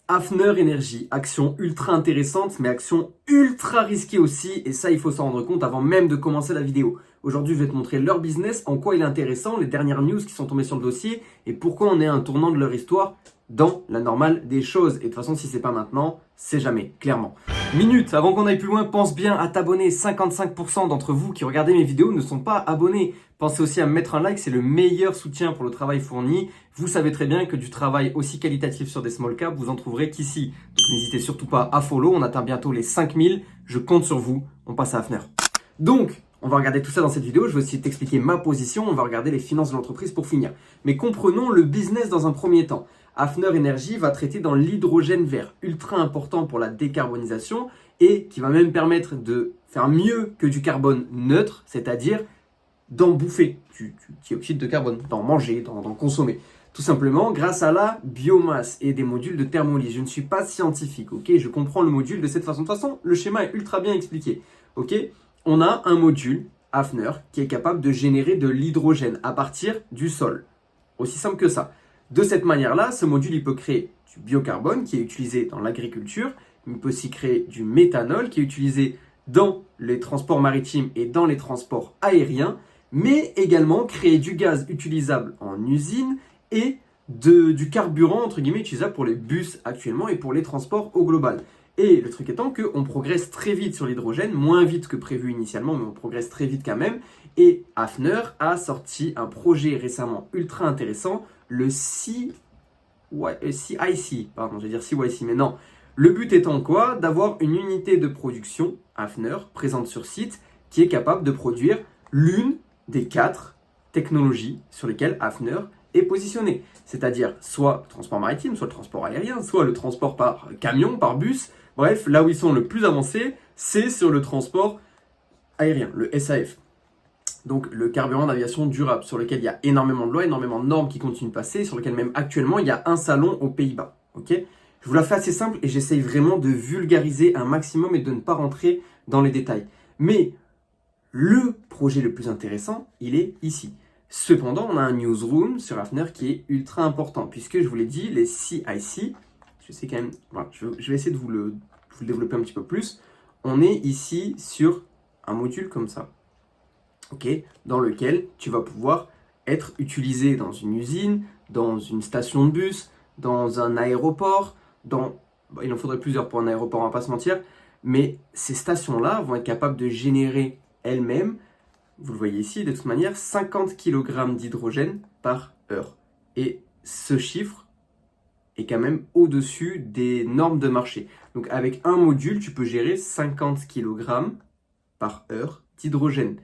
Hafner Energy, action ultra intéressante, mais action ultra risquée aussi, et ça il faut s'en rendre compte avant même de commencer la vidéo. Aujourd'hui je vais te montrer leur business, en quoi il est intéressant, les dernières news qui sont tombées sur le dossier, et pourquoi on est à un tournant de leur histoire dans la normale des choses. Et de toute façon si c'est pas maintenant, c'est jamais, clairement. Minute, avant qu'on aille plus loin, pense bien à t'abonner. 55% d'entre vous qui regardez mes vidéos ne sont pas abonnés. Pensez aussi à me mettre un like, c'est le meilleur soutien pour le travail fourni. Vous savez très bien que du travail aussi qualitatif sur des small caps, vous en trouverez qu'ici. Donc n'hésitez surtout pas à follow, on atteint bientôt les 5000. Je compte sur vous, on passe à Hafner. Donc, on va regarder tout ça dans cette vidéo. Je vais aussi t'expliquer ma position, on va regarder les finances de l'entreprise pour finir. Mais comprenons le business dans un premier temps. Hafner Energy va traiter dans l'hydrogène vert, ultra important pour la décarbonisation et qui va même permettre de faire mieux que du carbone neutre, c'est-à-dire d'en bouffer du dioxyde de carbone, d'en manger, d'en consommer. Tout simplement grâce à la biomasse et des modules de thermolyse. Je ne suis pas scientifique, ok? Je comprends le module de cette façon. De toute façon, le schéma est ultra bien expliqué, ok? On a un module, Hafner, qui est capable de générer de l'hydrogène à partir du sol. Aussi simple que ça. De cette manière-là, ce module il peut créer du biocarbone qui est utilisé dans l'agriculture, il peut aussi créer du méthanol qui est utilisé dans les transports maritimes et dans les transports aériens, mais également créer du gaz utilisable en usine et du carburant entre guillemets utilisable pour les bus actuellement et pour les transports au global. Et le truc étant qu'on progresse très vite sur l'hydrogène, moins vite que prévu initialement, mais on progresse très vite quand même. Et Hafner a sorti un projet récemment ultra intéressant, le CIC, pardon, je vais dire CYC, mais non. Le but étant quoi? D'avoir une unité de production, Hafner, présente sur site, qui est capable de produire l'une des 4 technologies sur lesquelles Hafner est positionné. C'est-à-dire soit le transport maritime, soit le transport aérien, soit le transport par camion, par bus. Bref, là où ils sont le plus avancés, c'est sur le transport aérien, le SAF. Donc le carburant d'aviation durable, sur lequel il y a énormément de lois, énormément de normes qui continuent de passer, sur lequel même actuellement il y a un salon aux Pays-Bas. Okay, je vous la fais assez simple et j'essaye vraiment de vulgariser un maximum et de ne pas rentrer dans les détails. Mais le projet le plus intéressant, il est ici. Cependant, on a un newsroom sur Hafner qui est ultra important, puisque je vous l'ai dit, les CIC, je sais quand même, voilà, je vais essayer de vous le développer un petit peu plus. On est ici sur un module comme ça. Okay, dans lequel tu vas pouvoir être utilisé dans une usine, dans une station de bus, dans un aéroport, il en faudrait plusieurs pour un aéroport, on va pas se mentir, mais ces stations-là vont être capables de générer elles-mêmes, vous le voyez ici, de toute manière, 50 kg d'hydrogène par heure. Et ce chiffre est quand même au-dessus des normes de marché. Donc avec un module, tu peux gérer 50 kg par heure d'hydrogène.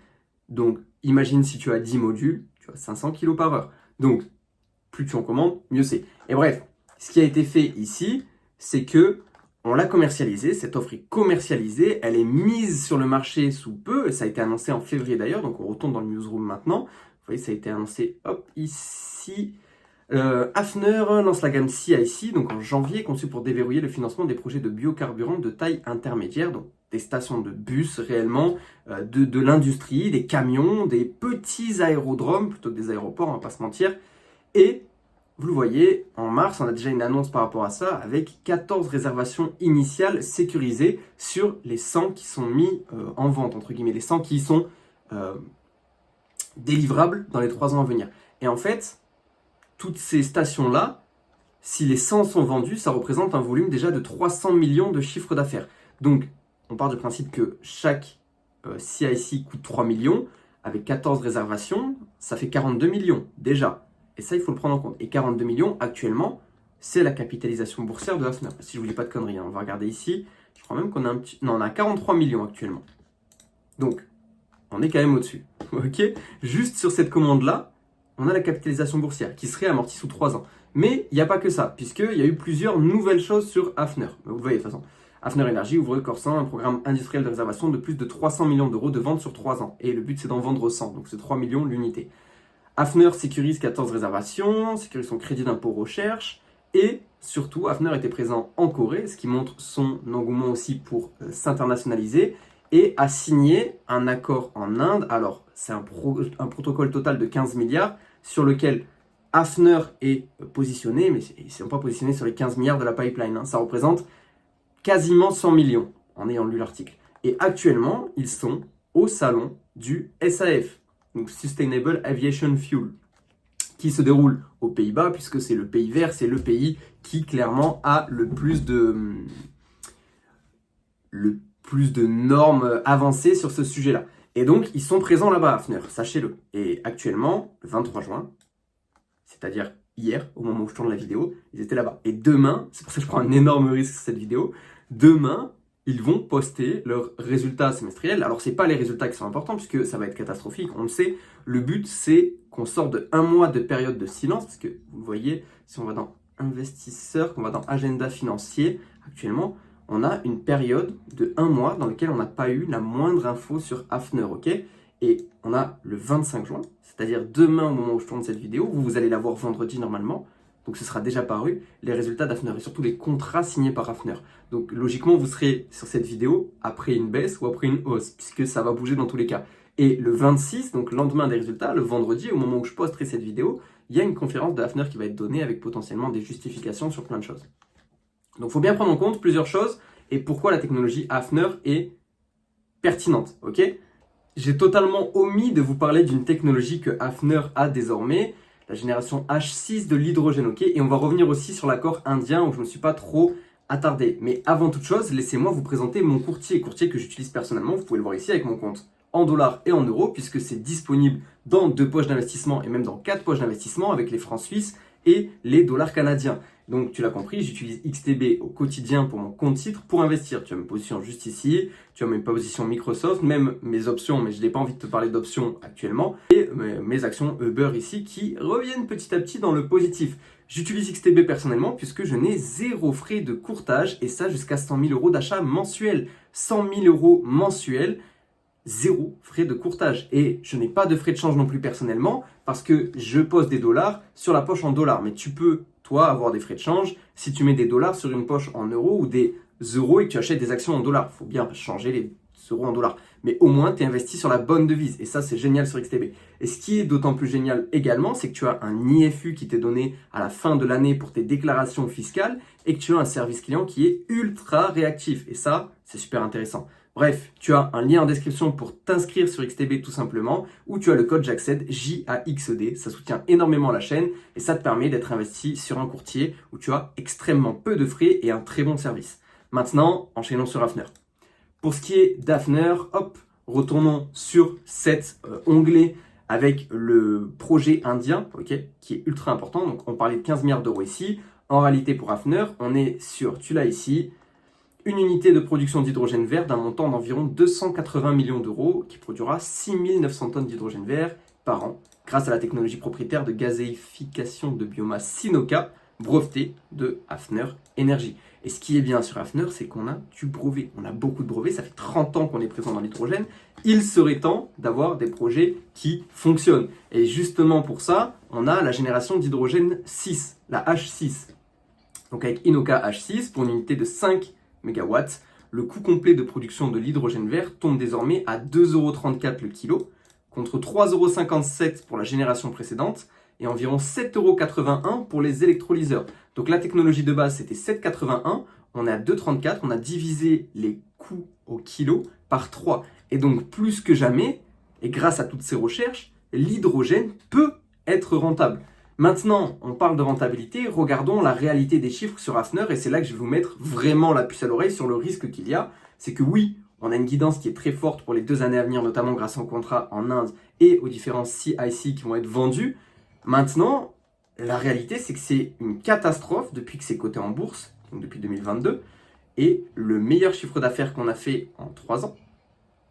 Donc, imagine si tu as 10 modules, tu as 500 kg par heure. Donc, plus tu en commandes, mieux c'est. Et bref, ce qui a été fait ici, c'est que on l'a commercialisé, cette offre est commercialisée, elle est mise sur le marché sous peu, et ça a été annoncé en février d'ailleurs, donc on retourne dans le newsroom maintenant. Vous voyez, ça a été annoncé, hop, ici. Hafner lance la gamme CIC, donc en janvier, conçue pour déverrouiller le financement des projets de biocarburant de taille intermédiaire, donc des stations de bus réellement, de l'industrie, des camions, des petits aérodromes plutôt que des aéroports, on va pas se mentir. Et vous le voyez, en mars, on a déjà une annonce par rapport à ça avec 14 réservations initiales sécurisées sur les 100 qui sont mis en vente, entre guillemets, les 100 qui sont délivrables dans les 3 ans à venir. Et en fait, toutes ces stations-là, si les 100 sont vendus, ça représente un volume déjà de 300 millions de chiffre d'affaires. Donc, on part du principe que chaque CIC coûte 3 millions, avec 14 réservations, ça fait 42 millions déjà. Et ça, il faut le prendre en compte. Et 42 millions, actuellement, c'est la capitalisation boursière de Hafner. Si je ne vous dis pas de conneries, hein, on va regarder ici. Je crois même qu'on a un petit... Non, on a 43 millions actuellement. Donc, on est quand même au-dessus. Ok, juste sur cette commande-là, on a la capitalisation boursière qui serait amortie sous 3 ans. Mais il n'y a pas que ça, puisqu'il y a eu plusieurs nouvelles choses sur Hafner. Vous le voyez de toute façon. Hafner Energy ouvre le Corsan, un programme industriel de réservation de plus de 300 millions d'euros de vente sur 3 ans. Et le but, c'est d'en vendre 100, donc c'est 3 millions l'unité. Hafner sécurise 14 réservations, sécurise son crédit d'impôt recherche, et surtout, Hafner était présent en Corée, ce qui montre son engouement aussi pour s'internationaliser, et a signé un accord en Inde. Alors, c'est un protocole total de 15 milliards, sur lequel Hafner est positionné, mais ils ne sont pas positionnés sur les 15 milliards de la pipeline. Hein. Ça représente quasiment 100 millions en ayant lu l'article. Et actuellement, ils sont au salon du SAF, donc Sustainable Aviation Fuel, qui se déroule aux Pays-Bas, puisque c'est le pays vert, c'est le pays qui clairement a le plus de normes avancées sur ce sujet-là. Et donc, ils sont présents là-bas, Hafner, sachez-le. Et actuellement, le 23 juin, c'est-à-dire hier, au moment où je tourne la vidéo, ils étaient là-bas. Et demain, c'est pour ça que je prends un énorme risque sur cette vidéo, demain, ils vont poster leurs résultats semestriels. Alors, ce n'est pas les résultats qui sont importants, puisque ça va être catastrophique, on le sait. Le but, c'est qu'on sorte de 1 mois de période de silence, parce que vous le voyez, si on va dans investisseurs, qu'on va dans agenda financier, actuellement, on a une période de 1 mois dans laquelle on n'a pas eu la moindre info sur Hafner, ok? Et on a le 25 juin, c'est-à-dire demain au moment où je tourne cette vidéo, vous allez la voir vendredi normalement, donc ce sera déjà paru, les résultats d'Hafner et surtout les contrats signés par Hafner. Donc logiquement, vous serez sur cette vidéo après une baisse ou après une hausse, puisque ça va bouger dans tous les cas. Et le 26, donc le lendemain des résultats, le vendredi, au moment où je posterai cette vidéo, il y a une conférence de Hafner qui va être donnée avec potentiellement des justifications sur plein de choses. Donc il faut bien prendre en compte plusieurs choses et pourquoi la technologie Hafner est pertinente, ok? J'ai totalement omis de vous parler d'une technologie que Hafner a désormais, la génération H6 de l'hydrogène, ok? Et on va revenir aussi sur l'accord indien où je ne me suis pas trop attardé. Mais avant toute chose, laissez-moi vous présenter mon courtier que j'utilise personnellement. Vous pouvez le voir ici avec mon compte en dollars et en euros puisque c'est disponible dans 2 poches d'investissement et même dans 4 poches d'investissement avec les francs suisses et les dollars canadiens. Donc tu l'as compris, j'utilise XTB au quotidien pour mon compte titre pour investir. Tu as mes positions juste ici, tu as mes positions Microsoft, même mes options, mais je n'ai pas envie de te parler d'options actuellement, et mes actions Uber ici qui reviennent petit à petit dans le positif. J'utilise XTB personnellement puisque je n'ai 0 frais de courtage et ça jusqu'à 100 000 euros d'achat mensuel. 100 000 euros mensuels, 0 frais de courtage. Et je n'ai pas de frais de change non plus personnellement parce que je pose des dollars sur la poche en dollars. Mais tu peux, toi, avoir des frais de change si tu mets des dollars sur une poche en euros ou des euros et que tu achètes des actions en dollars. Il faut bien changer les euros en dollars. Mais au moins, tu es investi sur la bonne devise. Et ça, c'est génial sur XTB. Et ce qui est d'autant plus génial également, c'est que tu as un IFU qui t'est donné à la fin de l'année pour tes déclarations fiscales et que tu as un service client qui est ultra réactif. Et ça, c'est super intéressant. Bref, tu as un lien en description pour t'inscrire sur XTB tout simplement, où tu as le code j'accède JAXED. Ça soutient énormément la chaîne et ça te permet d'être investi sur un courtier où tu as extrêmement peu de frais et un très bon service. Maintenant, enchaînons sur Hafner. Pour ce qui est d'Hafner, hop, retournons sur cet onglet avec le projet indien, ok, qui est ultra important. Donc, on parlait de 15 milliards d'euros ici. En réalité, pour Hafner, on est sur, tu l'as ici, une unité de production d'hydrogène vert d'un montant d'environ 280 millions d'euros qui produira 6900 tonnes d'hydrogène vert par an grâce à la technologie propriétaire de gazéification de biomasse Sinoca, brevetée de Hafner Energy. Et ce qui est bien sur Hafner, c'est qu'on a du brevet. On a beaucoup de brevets, ça fait 30 ans qu'on est présent dans l'hydrogène. Il serait temps d'avoir des projets qui fonctionnent. Et justement pour ça, on a la génération d'hydrogène 6, la H6. Donc avec Inoka H6, pour une unité de 5 MW, le coût complet de production de l'hydrogène vert tombe désormais à 2,34 € le kilo, contre 3,57 € pour la génération précédente et environ 7,81 € pour les électrolyseurs. Donc la technologie de base c'était 7,81 €, on est à 2,34 €, on a divisé les coûts au kilo par 3. Et donc plus que jamais, et grâce à toutes ces recherches, l'hydrogène peut être rentable. Maintenant, on parle de rentabilité, regardons la réalité des chiffres sur Hafner et c'est là que je vais vous mettre vraiment la puce à l'oreille sur le risque qu'il y a. C'est que oui, on a une guidance qui est très forte pour les 2 années à venir, notamment grâce au contrat en Inde et aux différents CIC qui vont être vendus. Maintenant, la réalité c'est que c'est une catastrophe depuis que c'est coté en bourse, donc depuis 2022, et le meilleur chiffre d'affaires qu'on a fait en 3 ans,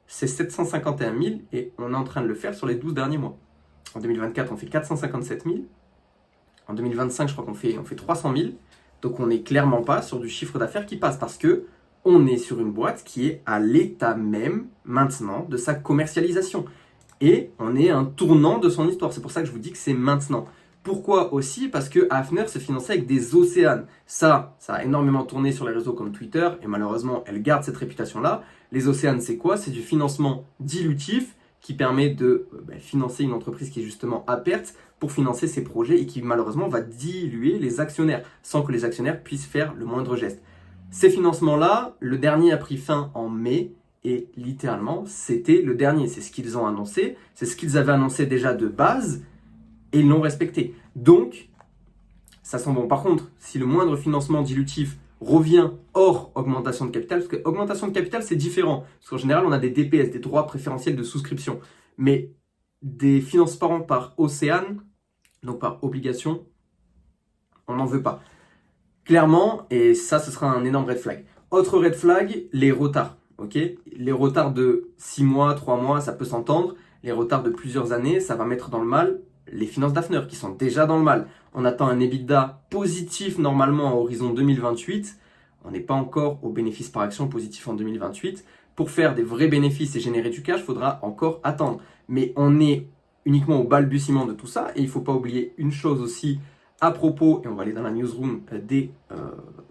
c'est 751 000 et on est en train de le faire sur les 12 derniers mois. En 2024, on fait 457 000. En 2025, je crois qu'on fait 300 000. Donc, on n'est clairement pas sur du chiffre d'affaires qui passe parce que on est sur une boîte qui est à l'état même maintenant de sa commercialisation. Et on est à un tournant de son histoire. C'est pour ça que je vous dis que c'est maintenant. Pourquoi aussi? Parce que Hafner se finançait avec des océanes. Ça a énormément tourné sur les réseaux comme Twitter et malheureusement, elle garde cette réputation-là. Les océanes, c'est quoi? C'est du financement dilutif qui permet de financer une entreprise qui est justement à perte pour financer ces projets et qui malheureusement va diluer les actionnaires sans que les actionnaires puissent faire le moindre geste. Ces financements-là, le dernier a pris fin en mai et littéralement c'était le dernier. C'est ce qu'ils ont annoncé, c'est ce qu'ils avaient annoncé déjà de base et ils l'ont respecté. Donc, ça sent bon. Par contre, si le moindre financement dilutif revient hors augmentation de capital, parce que augmentation de capital c'est différent, parce qu'en général on a des DPS, des droits préférentiels de souscription, mais des financements par Océane, donc par obligation, on n'en veut pas. Clairement, et ça ce sera un énorme red flag. Autre red flag, les retards. Okay, les retards de 6 mois, 3 mois, ça peut s'entendre. Les retards de plusieurs années, ça va mettre dans le mal les finances d'Hafner qui sont déjà dans le mal. On attend un EBITDA positif normalement à horizon 2028. On n'est pas encore au bénéfice par action positif en 2028. Pour faire des vrais bénéfices et générer du cash, il faudra encore attendre. Mais on est uniquement au balbutiement de tout ça. Et il ne faut pas oublier une chose aussi à propos, et on va aller dans la newsroom des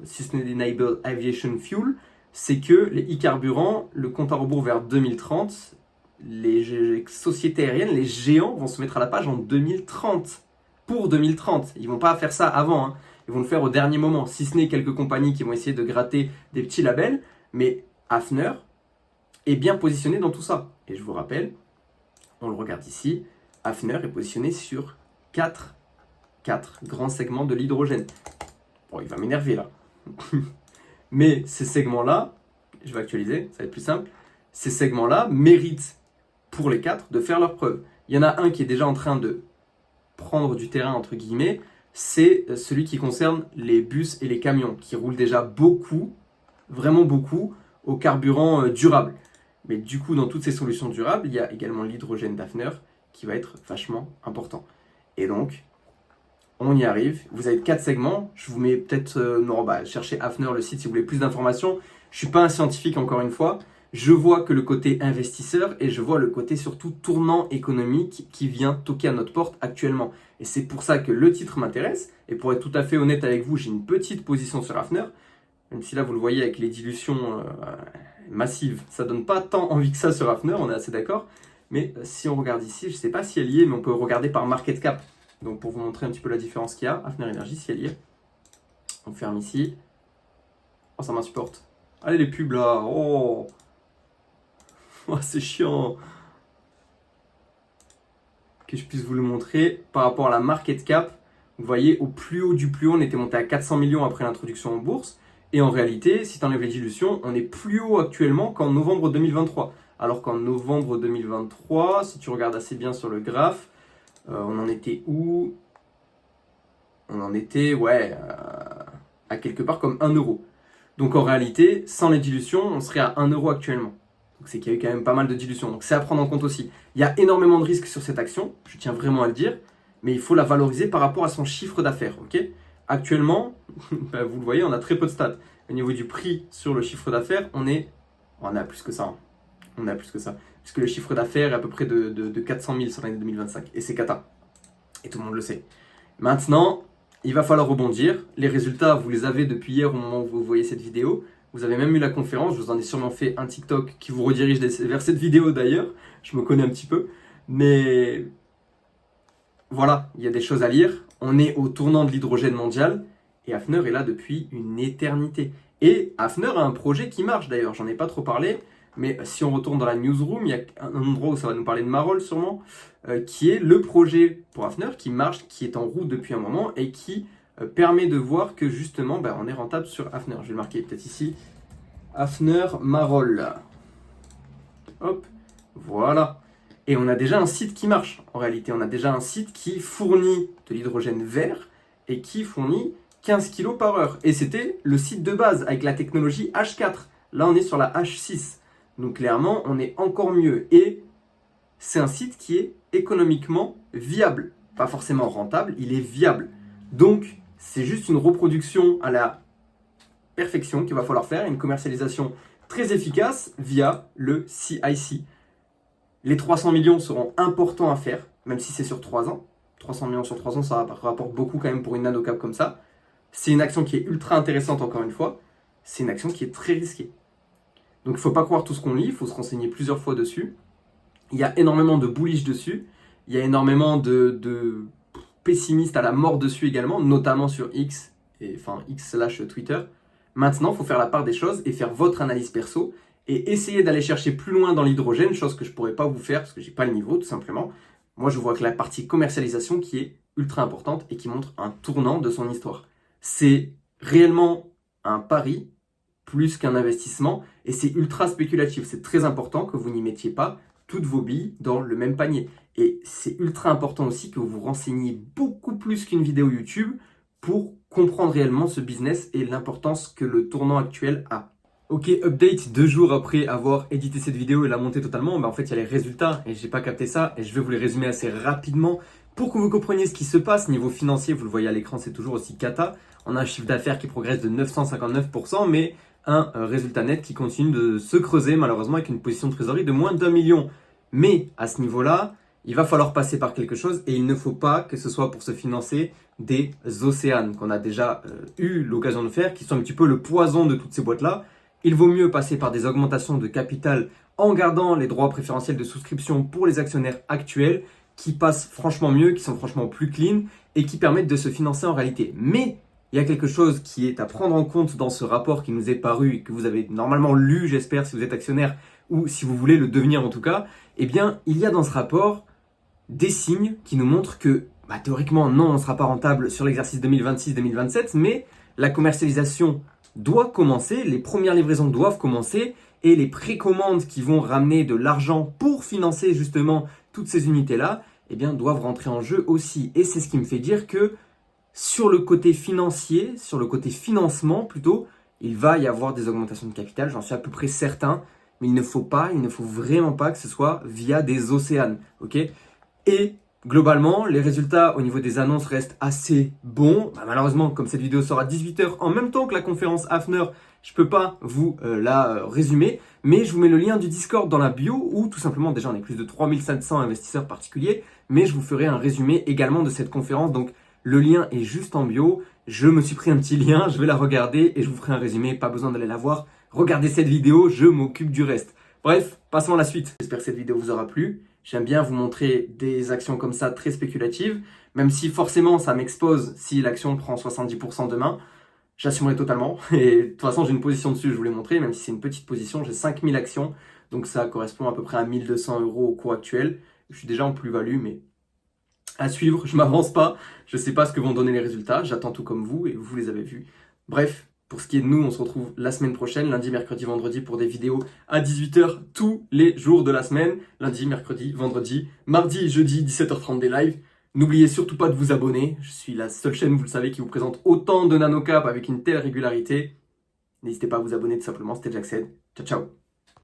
Sustainable Aviation Fuel, c'est que les e-carburants, le compte à rebours vers 2030, les sociétés aériennes, les géants vont se mettre à la page en 2030. Pour 2030. Ils ne vont pas faire ça avant. Hein. Ils vont le faire au dernier moment. Si ce n'est quelques compagnies qui vont essayer de gratter des petits labels. Mais Hafner est bien positionné dans tout ça. Et je vous rappelle, on le regarde ici, Hafner est positionné sur 4 grands segments de l'hydrogène. Bon, il va m'énerver là. Mais ces segments-là, je vais actualiser, ça va être plus simple, ces segments-là méritent pour les 4 de faire leurs preuves. Il y en a un qui est déjà en train de prendre du terrain, entre guillemets, c'est celui qui concerne les bus et les camions, qui roulent déjà beaucoup, vraiment beaucoup, au carburant durable. Mais du coup, dans toutes ces solutions durables, il y a également l'hydrogène d'Hafner qui va être vachement important. Et donc, on y arrive. Vous avez 4 segments. Je vous mets peut-être... cherchez Hafner, le site, si vous voulez plus d'informations. Je ne suis pas un scientifique, encore une fois. Je vois que le côté investisseur et je vois le côté surtout tournant économique qui vient toquer à notre porte actuellement. Et c'est pour ça que le titre m'intéresse. Et pour être tout à fait honnête avec vous, j'ai une petite position sur Hafner. Même si là, vous le voyez avec les dilutions massives, ça donne pas tant envie que ça sur Hafner, on est assez d'accord. Mais si on regarde ici, je ne sais pas si elle y est, mais on peut regarder par market cap. Donc pour vous montrer un petit peu la différence qu'il y a, Hafner Energy, si elle y est. On ferme ici. Oh, ça m'insupporte. Allez les pubs là, oh, c'est chiant. Que je puisse vous le montrer par rapport à la market cap. Vous voyez, au plus haut du plus haut, on était monté à 400 millions après l'introduction en bourse. Et en réalité, si tu enlèves les dilutions, on est plus haut actuellement qu'en novembre 2023. Alors qu'en novembre 2023, si tu regardes assez bien sur le graphe, on en était où? On en était, à quelque part comme 1 euro. Donc en réalité, sans les dilutions, on serait à 1 euro actuellement. Donc c'est qu'il y a eu quand même pas mal de dilutions. Donc c'est à prendre en compte aussi. Il y a énormément de risques sur cette action, je tiens vraiment à le dire, mais il faut la valoriser par rapport à son chiffre d'affaires. Okay, actuellement, vous le voyez, on a très peu de stats. Au niveau du prix sur le chiffre d'affaires, on a plus que ça. Hein. On a plus que ça. Puisque le chiffre d'affaires est à peu près de 400 000 sur l'année 2025. Et c'est cata. Et tout le monde le sait. Maintenant, il va falloir rebondir. Les résultats, vous les avez depuis hier au moment où vous voyez cette vidéo. Vous avez même eu la conférence. Je vous en ai sûrement fait un TikTok qui vous redirige vers cette vidéo d'ailleurs. Je me connais un petit peu. Mais voilà, il y a des choses à lire. On est au tournant de l'hydrogène mondial. Et Hafner est là depuis une éternité. Et Hafner a un projet qui marche d'ailleurs. J'en ai pas trop parlé. Mais si on retourne dans la newsroom, il y a un endroit où ça va nous parler de Marol sûrement, qui est le projet pour Hafner qui marche, qui est en route depuis un moment et qui permet de voir que justement on est rentable sur Hafner. Je vais le marquer peut-être ici. Hafner Marol. Hop, voilà. Et on a déjà un site qui marche en réalité. On a déjà un site qui fournit de l'hydrogène vert et qui fournit 15 kg par heure. Et c'était le site de base avec la technologie H4. Là on est sur la H6. Donc clairement, on est encore mieux. Et c'est un site qui est économiquement viable. Pas forcément rentable, il est viable. Donc, c'est juste une reproduction à la perfection qu'il va falloir faire. Une commercialisation très efficace via le CIC. Les 300 millions seront importants à faire, même si c'est sur 3 ans. 300 millions sur 3 ans, ça rapporte beaucoup quand même pour une nanocap comme ça. C'est une action qui est ultra intéressante encore une fois. C'est une action qui est très risquée. Donc il ne faut pas croire tout ce qu'on lit, il faut se renseigner plusieurs fois dessus. Il y a énormément de bullish dessus, il y a énormément de pessimiste à la mort dessus également, notamment sur X, enfin X/Twitter. Maintenant, il faut faire la part des choses et faire votre analyse perso et essayer d'aller chercher plus loin dans l'hydrogène, chose que je ne pourrais pas vous faire parce que j'ai pas le niveau tout simplement. Moi, je vois que la partie commercialisation qui est ultra importante et qui montre un tournant de son histoire. C'est réellement un pari plus qu'un investissement et c'est ultra spéculatif. C'est très important que vous n'y mettiez pas toutes vos billes dans le même panier. Et c'est ultra important aussi que vous vous renseigniez beaucoup plus qu'une vidéo YouTube pour comprendre réellement ce business et l'importance que le tournant actuel a. Ok, update 2 jours après avoir édité cette vidéo et la monté totalement, en fait il y a les résultats et j'ai pas capté ça et je vais vous les résumer assez rapidement pour que vous compreniez ce qui se passe. Niveau financier, vous le voyez à l'écran, c'est toujours aussi cata. On a un chiffre d'affaires qui progresse de 959%, mais un résultat net qui continue de se creuser malheureusement avec une position de trésorerie de moins d'1 million. Mais à ce niveau-là, il va falloir passer par quelque chose et il ne faut pas que ce soit pour se financer des océans qu'on a déjà eu l'occasion de faire, qui sont un petit peu le poison de toutes ces boîtes-là. Il vaut mieux passer par des augmentations de capital en gardant les droits préférentiels de souscription pour les actionnaires actuels qui passent franchement mieux, qui sont franchement plus clean et qui permettent de se financer en réalité. Mais il y a quelque chose qui est à prendre en compte dans ce rapport qui nous est paru et que vous avez normalement lu, j'espère, si vous êtes actionnaire ou si vous voulez le devenir en tout cas. Eh bien, il y a dans ce rapport des signes qui nous montrent que théoriquement, non, on ne sera pas rentable sur l'exercice 2026-2027, mais la commercialisation doit commencer, les premières livraisons doivent commencer et les précommandes qui vont ramener de l'argent pour financer justement toutes ces unités-là, eh bien, doivent rentrer en jeu aussi. Et c'est ce qui me fait dire que sur le côté financier, sur le côté financement plutôt, il va y avoir des augmentations de capital, j'en suis à peu près certain, mais il ne faut vraiment pas que ce soit via des océans, ok ? Et globalement, les résultats au niveau des annonces restent assez bons. Malheureusement, comme cette vidéo sort à 18h en même temps que la conférence Hafner, je ne peux pas vous la résumer, mais je vous mets le lien du Discord dans la bio où tout simplement, déjà on est plus de 3700 investisseurs particuliers, mais je vous ferai un résumé également de cette conférence. Donc le lien est juste en bio. Je me suis pris un petit lien, je vais la regarder et je vous ferai un résumé. Pas besoin d'aller la voir. Regardez cette vidéo, je m'occupe du reste. Bref, passons à la suite. J'espère que cette vidéo vous aura plu. J'aime bien vous montrer des actions comme ça très spéculatives, même si forcément ça m'expose si l'action prend 70% demain. J'assumerai totalement. Et de toute façon, j'ai une position dessus, je vous l'ai montré, même si c'est une petite position, j'ai 5000 actions. Donc ça correspond à peu près à 1200 € au cours actuel. Je suis déjà en plus-value, mais à suivre, je m'avance pas. Je sais pas ce que vont donner les résultats. J'attends tout comme vous et vous les avez vus. Bref. Pour ce qui est de nous, on se retrouve la semaine prochaine, lundi, mercredi, vendredi, pour des vidéos à 18h tous les jours de la semaine. Lundi, mercredi, vendredi, mardi, jeudi, 17h30 des lives. N'oubliez surtout pas de vous abonner. Je suis la seule chaîne, vous le savez, qui vous présente autant de nanocap avec une telle régularité. N'hésitez pas à vous abonner tout simplement, c'était Jackson. Ciao, ciao.